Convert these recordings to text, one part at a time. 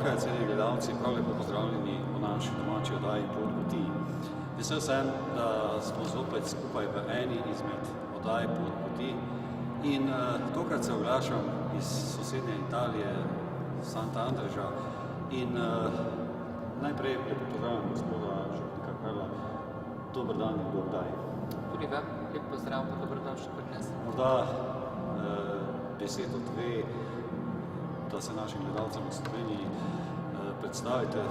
Zdravka, cenjeni gledalci, prav lepo pozdravljeni v naši domači oddaji Pot poti. Vesel sem, da smo zopet skupaj v eni izmed oddaj Pot poti in tokrat se oglašam iz sosednje Italije, Santa Andreža in najprej lepo pozdravljam gospoda župnika Karla. Dober dan in dober daj. Tudi vam lep pozdrav, pa dobrodošli pri nas. Morda besedo dve, da se našim gledalcem v Sloveniji predstavite.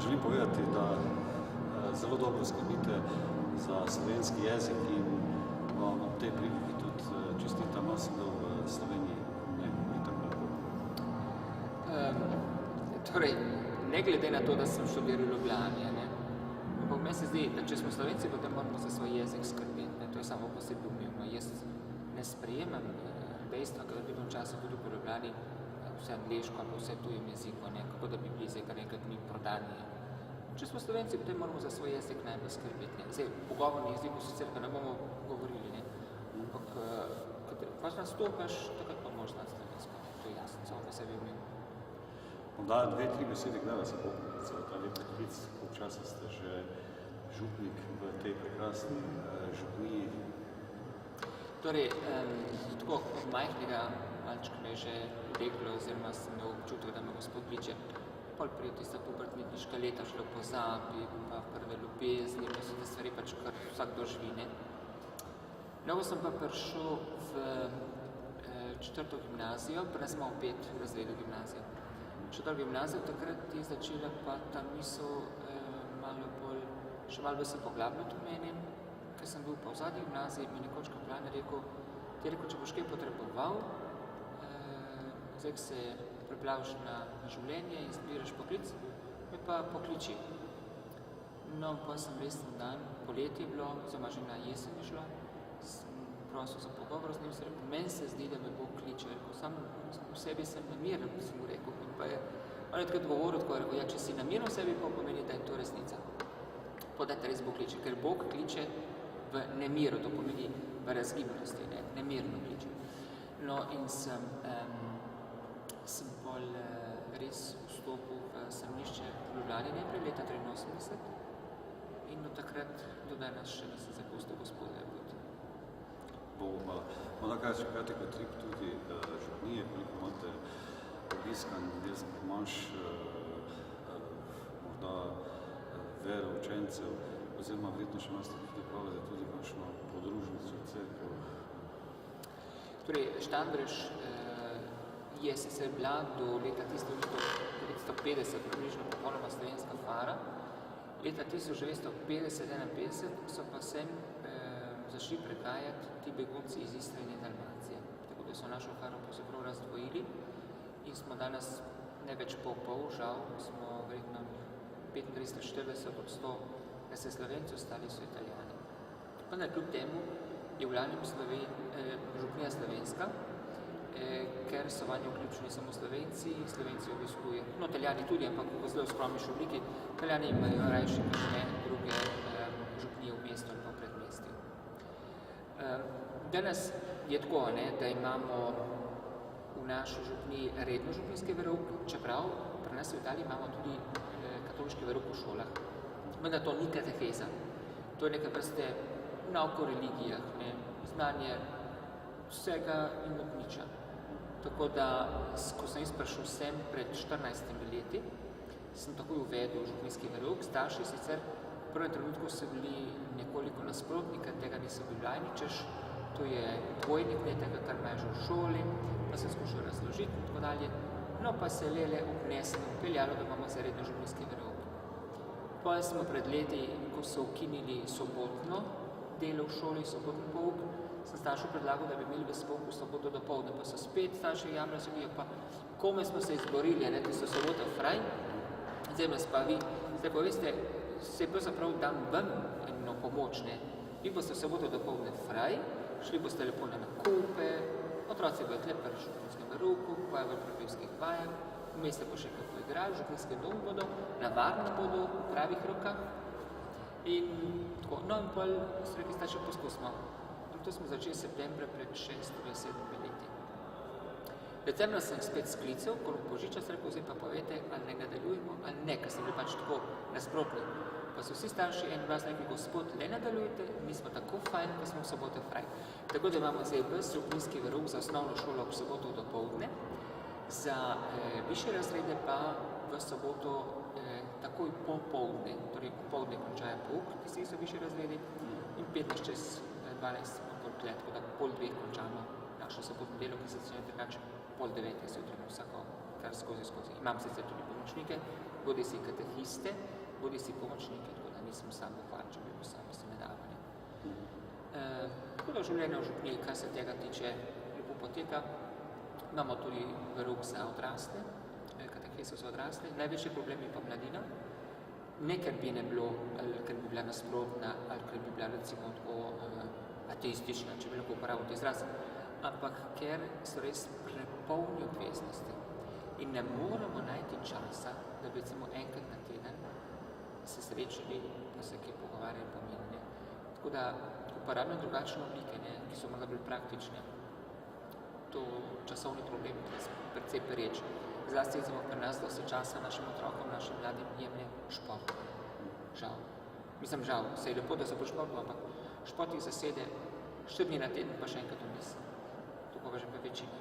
Želim povedati, da zelo dobro skrbite za slovenski jezik in vam ob tej priliki tudi čestitam marsikdo v Sloveniji. Ne, ni tako lepo. Torej, ne glede na to, da sem študiral v Ljubljani, ampak meni se zdi, da če smo Slovenci, potem moramo za svoj jezik skrbeti. To je samo posebej umevno. Jaz ne sprejemam dejstva, da bi včasih tudi v Ljubljani vse angliško ali vse tujem jeziku, kako da bi bili zdaj kar nekaj knjig prodani. Če smo Slovenci, potem moramo za svoj jezik najbolj skrbeti. Zdaj, pogovorni jeziku sicer ga ne bomo govorili, ampak ko nastopaš, takrat pa moraš znati slovensko. To je jasno, samo po sebi umevno. Morda dve, tri besede, kdaj vas je poklical ta lep poklic, koliko časa ste že župnik v tej prekrasni župniji? Torej, tako od majhnega malčka me je že deklo, oziroma sem imel občutek, da me gospod kliče. Pol prije tista pubertniška leta šlo pozabi, pa prve ljubezni, pa so te stvari pač kar vsak doživi. Novo sem pa prišel v četrto gimnazijo, pa nas imamo 5 razredov gimnazijo. Četrto gimnazijo, takrat je začela pa ta misel še malo bolj se poglabljati v meni, ker sem bil pa v zadnji gimnaziji, mi nekoč kaplan je rekel, če boš kaj potreboval, zdaj se preplaviš na življenje in zbiraš poklic, me pa pokliči. No, pa sem resen dan, poletje je bilo, oziroma že na jesen je šlo, sem prosil za pogovor z njim, sem rekel, meni se zdi, da me Bog kliče, sam v sebi sem namiren, sem mu rekel, in pa je, on je takrat govoril, ja, če si namiren v sebi, pa pomeni, da je to resnica. Pa da te res Bog kliče, ker Bog kliče v nemiru, to pomeni v razgibnosti, nemirno kliče. No, in sem bolj res vstopil v stranišče v Ljubljani najprej leta 1983 in od takrat do danes še nisem zapustil gospoda poti. Bomo pa morda kaj čakati kot trip tudi župnije, koliko imate obiskan, verskih manjš, morda vero učencev, oziroma verjetno še imate tudi pravite tudi kakšno podružnico, cerkev. Torej, Štambrež je sicer bila do leta 1950 približno popolnoma slovenska fara. Leta 1950-1951 so pa sem zašli prekajati ti begunci iz Istre in Dalmacije. Tako da so našo faro posebno razdvojili in smo danes ne več pol, žal, smo verjetno 35-40% da se Slovenci, ostali so Italijani. Vendar kljub temu je v glavnem župnija slovenska, ker so vanjo vključeni samo Slovenci, Slovenci obiskujejo, no, Italijani tudi, ampak v zelo skromnejši obliki. Italijani imajo rajši kakšne druge župnije v mestu ali pa predmestju. Danes je tako, da imamo v naši župniji redno župnijski verouk, čeprav pri nas v Italiji imamo tudi katoliški verouk v šolah. Vendar to ni kateheza. To je nekaj vrste nauk o religijah, znanje vsega in od niča. Tako da, ko sem jaz prišel sem pred 14 leti, sem takoj uvedel župnijski verouk. Starši sicer v prvem trenutku so bili nekoliko nasprotni, ker tega niso bili vajeni, češ to je dvojnik tega, kar imaš v šoli, pa se skušal razložiti in tako dalje. No, pa se je obnesno upeljalo, da imamo za redno župnijski verouk. Pa smo pred leti, ko so ukinili sobotno delo v šoli, sobotni pouk, sem staršu predlagal, da bi imeli v pouku soboto dopoldne, pa so spet starši jamrali, sodijo, pa kome smo se izborili, da so sobota fraj, zdaj nas pa vi. Zdaj pa veste, se pravzaprav dam vam eno pomoč, vi boste soboto dopoldne fraj, šli boste lepo na nakupe, otroci bojo tle pri župninskem verouku, pojejo v prepevskih vajah, vmes se bo še kako igrali, župninske dom bodo, navarno bodo v pravih rokah in tako. No in pol so rekli, starši poskusimo. In to smo začeli septembra pred 6-7 leti. Decembra sem spet sklical, ko Božiča sem rekel, zdaj pa povejte, ali ne nadaljujemo, ali ne, ker sem bil pač tako nasprotni. Pa so vsi starši en glas rekli, gospod, ne nadaljujte, mi smo tako fajn, ko smo v soboto fraj. Tako da imamo zdaj ves župnijski verouk za osnovno šolo v soboto do poldne, za višje razrede pa v soboto takoj popoldne, torej popoldne končajo pouk, tisti so višje razredi, in 15 čez 12 okrog let, tako da pol 2 končamo našo sobotno delo, ki se začne drugače pol 9 zjutraj vsako, kar skozi. Imam sicer tudi pomočnike, bodi si katehiste, bodi si pomočnike, tako da nisem sam bukvar, če bi bil sam, se ne dava. Tako da življenje v župniji, kar se tega tiče, lepo poteka. Imamo tudi verouk za odrasle, katehese za odrasle. Največji problem je pa mladina. Ne, ker bi ne bilo, ali ker bi bila nasprotna, ali ker bi bila recimo tako ateistična, če bi lahko uporabil te izraz, ampak ker so res prepolni obveznosti in ne moramo najti časa, da bi recimo enkrat na teden se srečali, pa se kaj pogovarjali pomenili. Tako da uporabljam drugačne oblike, ki so morda bolj praktične. To časovni problem je precej pereč. Zlasti recimo pri nas dosti časa našim otrokom, našim mladim jemlje šport. Žal. Mislim žal, se je lepo, da so po športu, ampak šport jih zasede 4 dni na teden, pa še enkrat vmes. To pa že pa večina.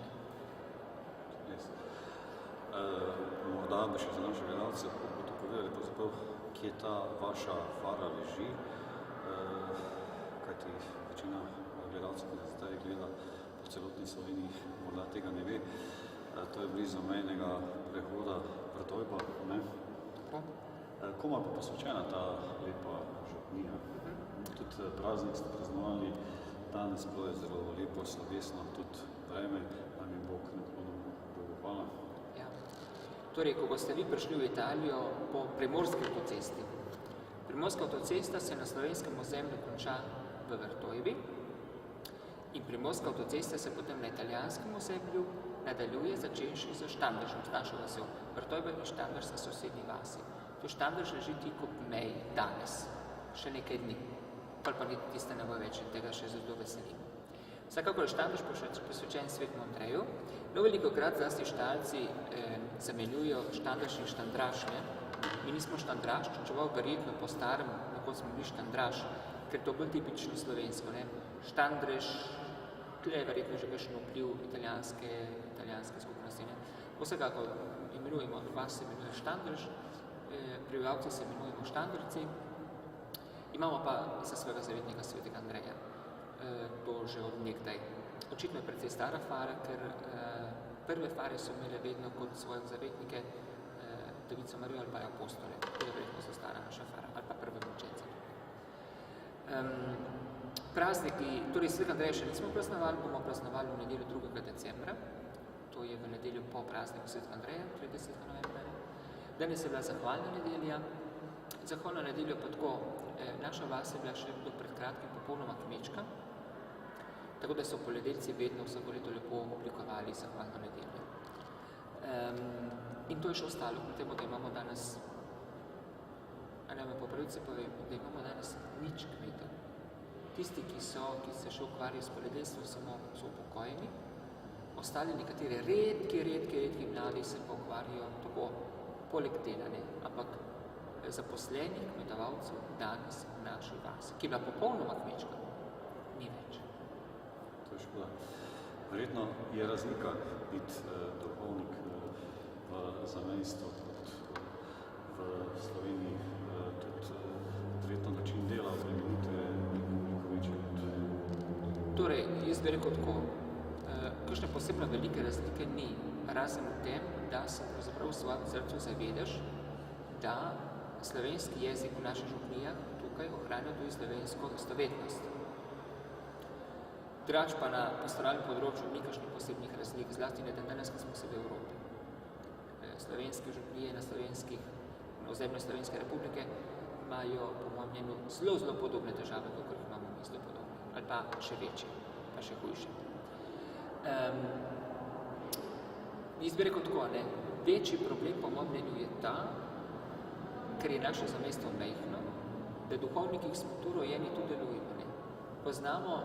Morda bi še za naše gledalce to povedali, pravzaprav, kje ta vaša fara leži, kajti večina gledalcev, ki zdaj gleda po celotni Sloveniji, morda tega ne ve. To je blizu mejnega prehoda Vrtojba, ne? Komu je pa posvečena ta lepa župnija? Tudi praznik ste praznovali danes, bilo je zelo lepo, slovesno, tudi vreme, nam je Bog naklonil. Bogu hvala. Ja. Torej, ko boste vi prišli v Italijo po Primorski avtocesti. Primorska avtocesta se na slovenskem ozemlju konča v Vrtojbi in Primorska avtocesta se potem na italijanskem ozemlju nadaljuje, začenši z Štandržem, z našo vasjo. Vrtojba in Štandrž sta sosednji vasi. To Štandrž leži tik ob meji danes, še nekaj dni. Pa niti tiste ne bo več in tega še zelo veselim. Vsekakor je Štandrž posvečen Svetemu Andreju. No, velikokrat zlasti Štalci zamenjujo Štandrž in Štandraž. Mi nismo Štandraž, čeprav verjetno po starem, lahko smo bili Štandraž, ker to bolj tipično slovensko. Štandrež, tle je verjetno že kakšen vpliv italijanske skupnosti. Vsekakor imenujemo, vas se imenuje Štandrež, prebivalci se imenujemo Štandrci, imamo pa za svojega zavetnika Svetega Andreja. To že od nekdaj. Očitno je precej stara fara, ker prve fare so imele vedno kot svoje zavetnike Devico Marijo ali pa apostole. To je verjetno so stara naša fara, ali pa prve mučence. Prazniki, torej Svetega Andreja še nismo praznovali, bomo praznovali v nedeljo 2. decembra. To je v nedeljo po prazniku Svetega Andreja, 30. novembra. Danes je bila zahvalna nedelja. Zahvalna nedelja pa tako, naša vas je bila še do pred kratkim popolnoma kmečka, tako da so poljedelci vedno vsako leto lepo oblikovali zahvalno nedeljo. In to je še ostalo, k temu, da imamo danes, ali me popravice povem, da imamo danes nič kmetov. Tisti, ki se še ukvarjajo s poljedelstvom, samo so upokojeni, ostali nekateri redki mladi se pa ukvarjajo tako poleg dela, ampak zaposlenih kmetovalcev danes v naši vasi, ki je bila popolnoma kmečka, ni več. To je škoda. Verjetno je razlika biti duhovnik v zamejstvu v Sloveniji, tudi verjetno način dela obremenite nekoliko večje kot. Torej, jaz bi rekel tako, kakšne posebno velike razlike ni, razen v tem, da se pravzaprav v svojem srcu zavedaš, da slovenski jezik v naših župnijah tukaj ohranja tudi slovensko istovetnost. Drugače pa na pastoralnem področju ni kakšnih posebnih razlik, zlasti ne danes, ko smo se v Evropi. Slovenske župnije na ozemlju Slovenske republike imajo, po mojem mnenju, zelo podobne težave, kot imamo mi zelo podobne, ali pa še večje, pa še hujše. Jaz bi rekel tako, večji problem, po mojem mnenju, je ta, ker je naše zamejstvo majhno, da duhovniki smo tu rojeni, tu delujemo. Poznamo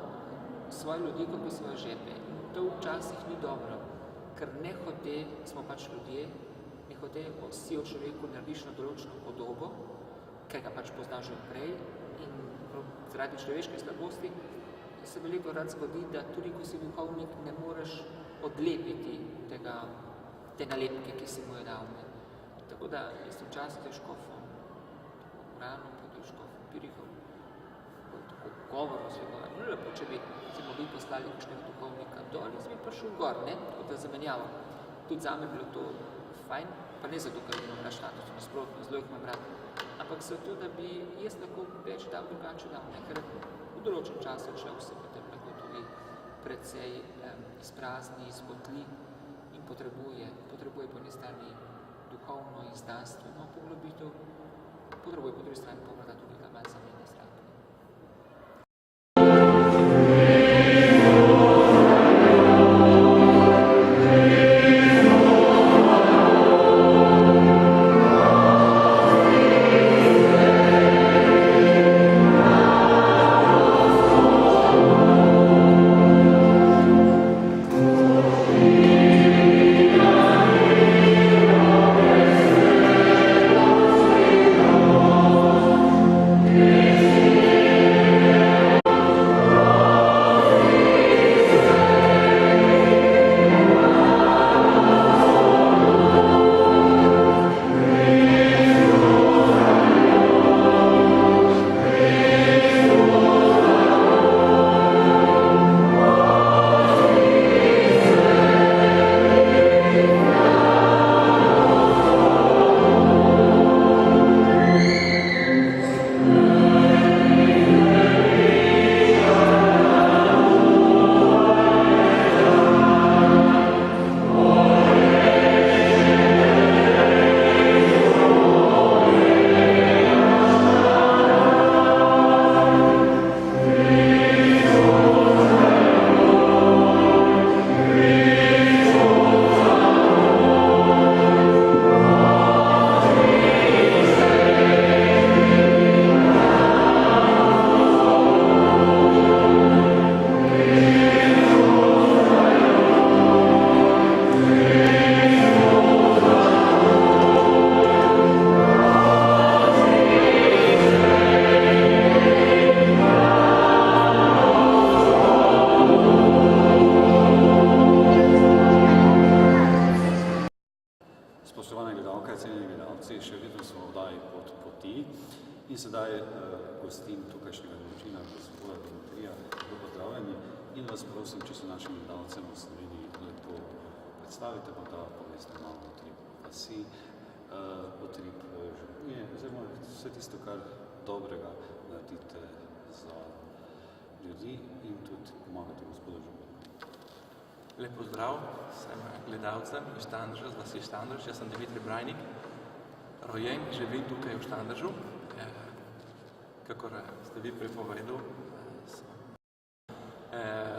svoje ljudi, kako svoje žepe. In to včasih ni dobro, ker nehote smo pač ljudje, nehote si o človeku narediš na določeno podobo, ki ga pač poznaš že prej in zaradi človeške slabosti se veliko rad zgodi, da tudi ko si duhovnik, ne moreš odlepiti te nalepke, ki si mu je dal. Tako da jaz včasih je škofom Uranom, pa tudi škofom Pirihom, tako govorno svetovanje. No, lepo, če bi vi poslali kakšnega duhovnika dol, jaz bi prišel gor, tako da zamenjavo. Tudi zame je bilo to fajn, pa ne zato, ker bi imam rad status, nasprotno, zelo jih imam rad, ampak zato, da bi jaz lahko več dal, drugače dal, ker v določen čas človek se potem lahko tudi precej izprazni, izpotli in potrebuje po eni strani duhovno in znanstveno poglobitev, potrebuje po drugi strani pa morda tudi ta malce zamenja zrak. In sedaj gostim tukajšnjega domačina, gospoda Dimitrija, lepo pozdravljeni in vas prosim, če se našim gledalcem v Sloveniji lepo predstavite, pa da poveste malo o trip vasi, o trip župnije, oziroma vse tisto, kar dobrega naredite za ljudi in tudi pomagate gospodu župniju. Lep pozdrav vsem gledalcem iz Štandrža, z vasi Štandrž. Jaz sem Dimitri Brajnik, rojen, živim tukaj v Štandržu. Kakor ste vi prepovedali,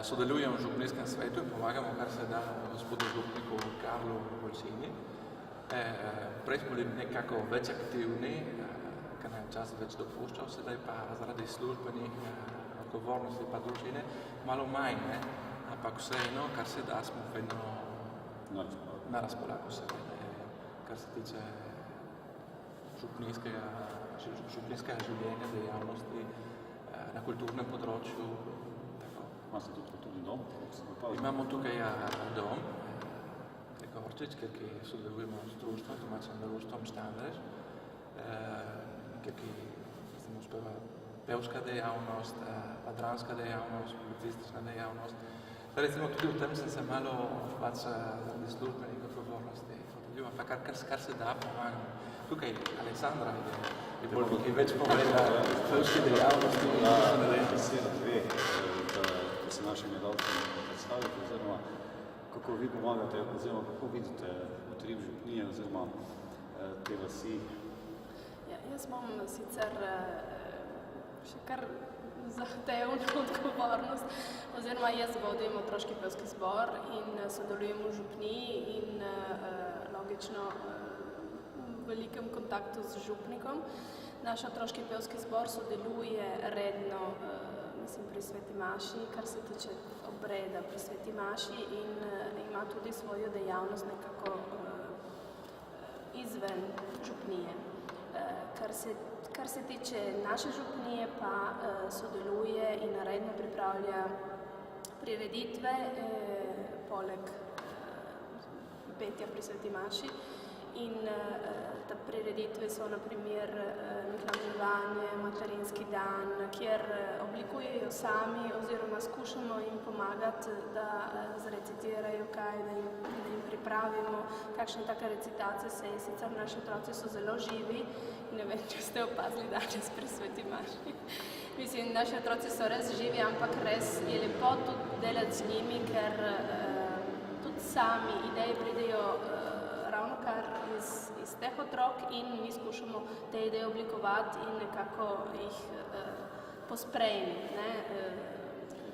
sodelujem v župnijskem svetu in pomagamo, kar se da gospodu župniku Karlu Bolčini. Prej smo bili nekako več aktivni, ker nam je čas več dopuščal, sedaj pa zaradi službenih odgovornosti pa družine malo manj, ampak vseeno, kar se da, smo vedno na razpolago seveda, kar se tiče župnijskega življenja, dejavnosti na kulturnem področju. Imate tudi kulturni dom? Imamo tukaj dom, Kreka Orčič, kjer sodelujemo s društvom, domačim društvom Štandrž, kjer se mu uspeva pevska dejavnost, pa dramska dejavnost, publicistična dejavnost. Recimo tudi v tem sem se malo zaradi službenih odgovornosti oddelil, ampak kar se da pomagam. Tukaj Aleksandra je bolj nekaj več povedala pevske dejavnosti. Beseda dve, da se našim gledalcem predstavite, oziroma kako vi pomagate, oziroma kako vidite utrip župnije, oziroma te vasi. Ja, jaz imam sicer še kar zahtevno odgovornost, oziroma jaz vodim otroški pevski zbor in sodelujem v župniji in logično v velikem kontaktu z župnikom. Naš otroški pevski zbor sodeluje redno pri Sveti Maši, kar se tiče obreda pri Sveti Maši in ima tudi svojo dejavnost nekako izven župnije. Kar se tiče naše župnije, pa sodeluje in redno pripravlja prireditve, poleg petja pri Sveti Maši. In te prireditve so na primer miklavževanje, materinski dan, kjer oblikujejo sami oziroma skušamo jim pomagati, da zrecitirajo kaj, da jim pripravimo kakšne take recitacije, saj sicer naši otroci so zelo živi. Ne vem, če ste opazili danes pri Sveti Maši. Mislim, naši otroci so res živi, ampak res je lepo tudi delati z njimi, ker tudi sami ideje pridejo ravno kar iz teh otrok in mi skušamo te ideje oblikovati in nekako jih posprejeti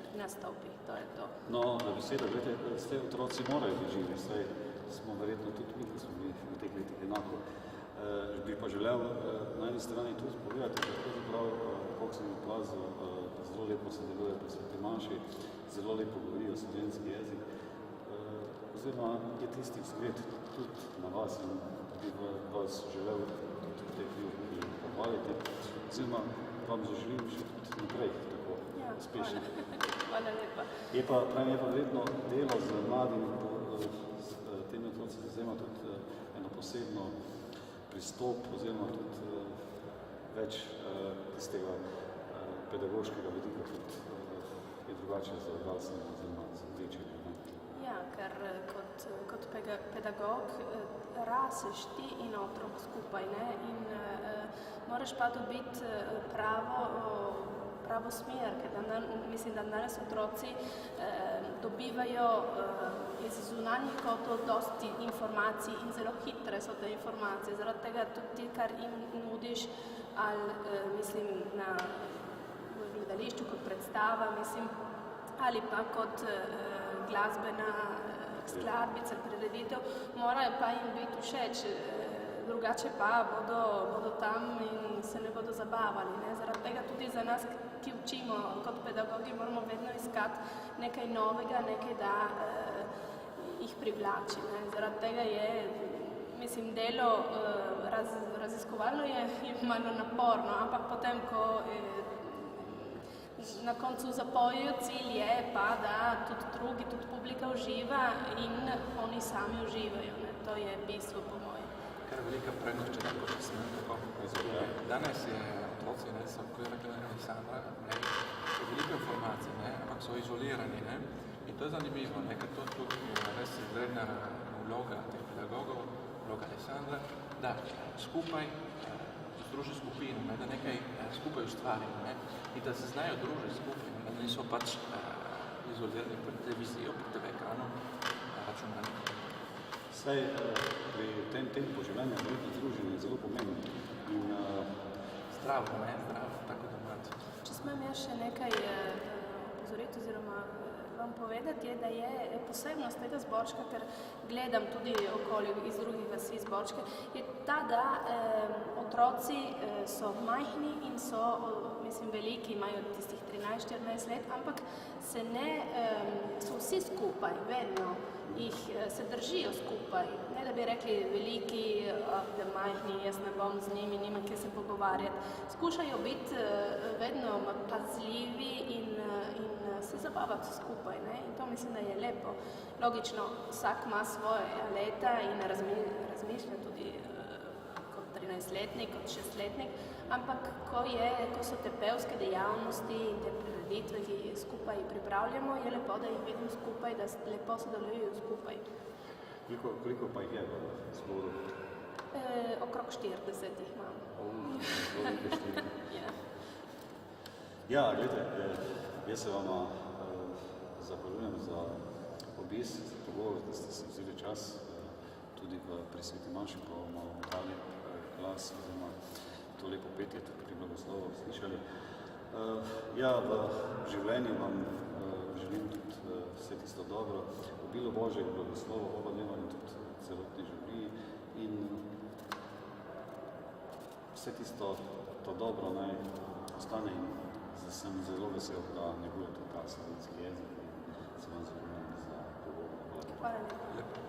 pri nastopi. To je to. No, beseda, gledajte, s te otroci morajo biti živi, saj smo verjetno tudi mi, ki smo bili v teh letih enako. Bi pa želel na eni strani tudi povedati, da pravzaprav, koliko sem opazil, zelo lepo se deluje pri Sveti Maši, zelo lepo govorijo slovenski jezik, oziroma je tisti vzgled tudi na vas in bi vas želel tudi v tej prilici pohvaliti, oziroma vam zaželim še tudi naprej tako uspešno. Hvala lepa. Je pa verjetno delo z mladimi, s temi otroci se vzema tudi eno posebno pristop oziroma tudi več tistega pedagoškega vidika, tudi je drugače za odrasle oziroma za večje. Ja, ker kot pedagog raseš ti in otrok skupaj, ne? In moraš pa dobiti pravo smer, ker mislim, da danes otroci dobivajo iz zunanjih kotov dosti informacij in zelo hitre so te informacije. Zaradi tega tudi kar jim nudiš, ali mislim na gledališču kot predstava, mislim, ali pa kot glasbena skladbica, prireditev, morajo pa jim biti všeč, drugače pa bodo tam in se ne bodo zabavali. Ne? Zaradi tega tudi za nas, ki učimo kot pedagogi, moramo vedno iskati nekaj novega, nekaj, da jih privlači. Ne? Zaradi tega je, mislim, delo raziskovalno je malo naporno, ampak potem, ko na koncu zapojejo, cilj je pa, da tudi drugi, tudi publika uživa in oni sami uživajo. Ne? To je bistvo po mojem. Kar je velika prednost, če tako še smem tako izvedeti. Danes je otroci, so, ko je rekla Aleksandra, veliko informacij, ampak so izolirani. Ne? In to je zanimivo, ker to je res izredna vloga teh pedagogov, vloga Aleksandra, da skupaj združi skupino, da nekaj skupaj ustvarjajo in da se znajo družiti skupaj, da niso pač izolirani pred televizijo, pred TV-ekranom, računalnikom. Saj pri tem tempu življenja druženje je zelo pomembno. Zdravo, tako da imate. Če smem jaz še nekaj opozoriti oziroma vam povedati, je, da je posebnost tega zborčka, ker gledam tudi okoli iz drugih vasi zborčke, je ta, da otroci so majhni in so, mislim, veliki, imajo tistih 13-14 let, ampak so vsi skupaj, vedno se držijo skupaj. Ne, da bi rekli veliki, da majhni, jaz ne bom z njimi, nima kje se pogovarjati. Skušajo biti vedno pazljivi in se zabavati skupaj. Ne? In to mislim, da je lepo. Logično, vsak ima svoje leta in razmišlja tudi kot 13-letnik, kot 6-letnik, ampak ko so te pevske dejavnosti in te prireditve, ki skupaj pripravljamo, je lepo, da jih vidim skupaj, da lepo sodelujejo skupaj. Koliko pa jih je v zboru? Okrog 40 jih imam. Ja, gledajte, jaz se vam zahvaljujem za obisk, za pogovor, da ste se vzeli čas tudi pri Sveti Maši, pa bomo dali glas, oziroma to lepo petje, tudi pri blagoslovu slišali. Ja, v življenju vam želim tudi vse tisto dobro, obilo Božjega blagoslova, oba dneva in tudi celotni življenji in vse tisto, to dobro naj ostane in sem zelo vesel, da negujete ta slovenski jezik in se vam zahvaljujem za pogovor. Hvala lepa.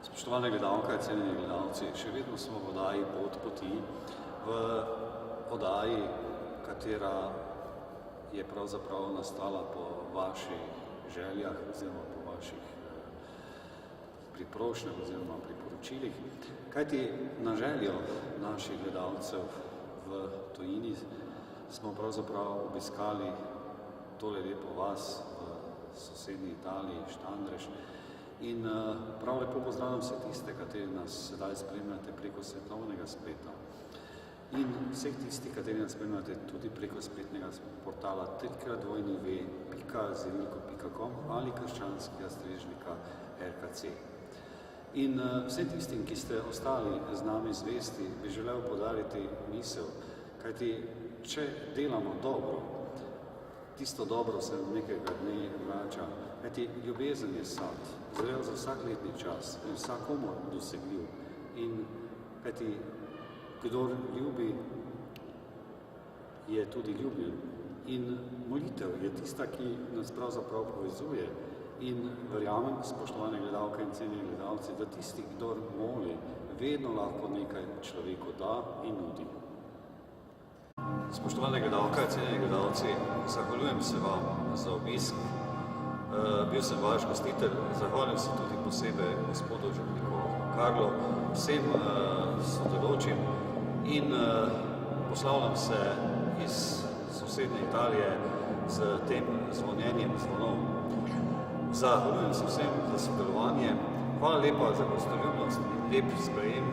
Spoštovane gledalke, cenjeni gledalci, še vedno smo v oddaji Pot poti, v oddaji, katera je pravzaprav nastala po vaših željah oziroma po vaših priprošnjah oziroma priporočilih. Kajti na željo naših gledalcev v tujini smo pravzaprav obiskali tole lepo vas v sosednji Italiji, Štandreš. In prav lepo pozdravljam vse tiste, kateri nas sedaj spremljate preko svetovnega spleta. In vseh tistih, kateri nas spremljate tudi preko spletnega portala www.zelinko.com ali krščanskega strežnika RKC. In vsem tistim, ki ste ostali z nami zvesti, bi želel podariti misel, kajti če delamo dobro, tisto dobro se nekega dne vrača. Kajti ljubezen je sad, zrel za vsak letni čas in vsakomor dosegljiv. In kajti kdor ljubi, je tudi ljubljen. In molitev je tista, ki nas pravzaprav povezuje. In verjamem, spoštovane gledalke in cenjeni gledalci, da tisti, kdor moli, vedno lahko nekaj človeku da in nudi. Spoštovane gledalke, cenjeni gledalci, zahvaljujem se vam za obisk. Bil sem vaš gostitelj, zahvaljujem se tudi posebej gospodu župniku Karlu, vsem sodelujočim in poslavljam se iz sosednje Italije z tem zvonjenjem zvonov. Zahvaljujem se vsem za sodelovanje, hvala lepa za gostoljubnost in lep sprejem.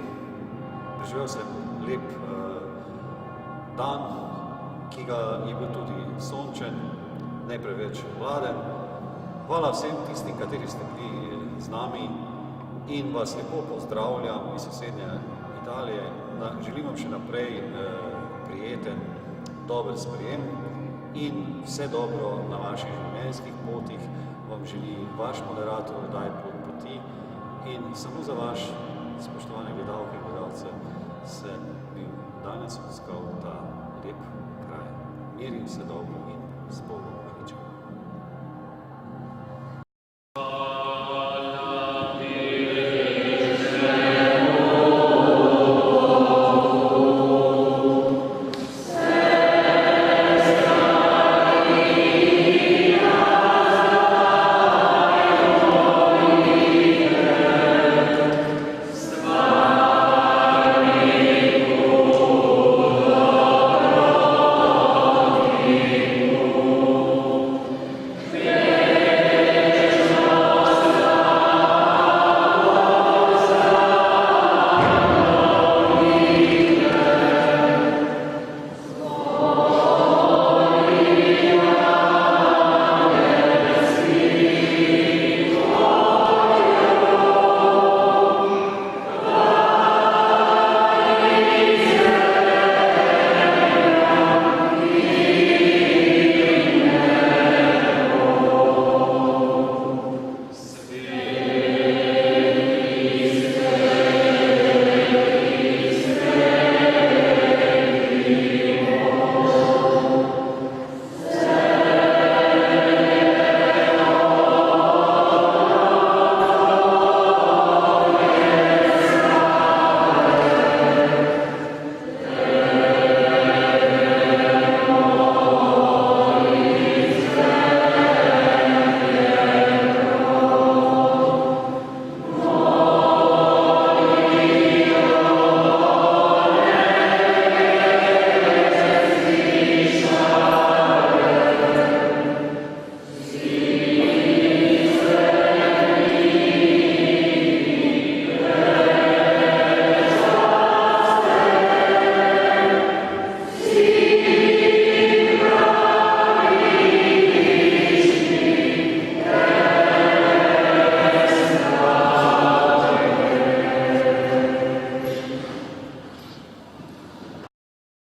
Preživel sem lep dan, ki ga je bil tudi sončen, ne preveč hladen. Hvala vsem tistim, kateri ste bili z nami in vas lepo pozdravljam iz sosednje Italije. Želim vam še naprej prijeten, dober sprejem in vse dobro na vaših življenjskih potih vam želi vaš moderator oddaje Pot poti in samo za vaš, spoštovane gledalke in gledalce, sem bil danes obiskal ta lep kraj. Mir in vse dobro in z Bogom.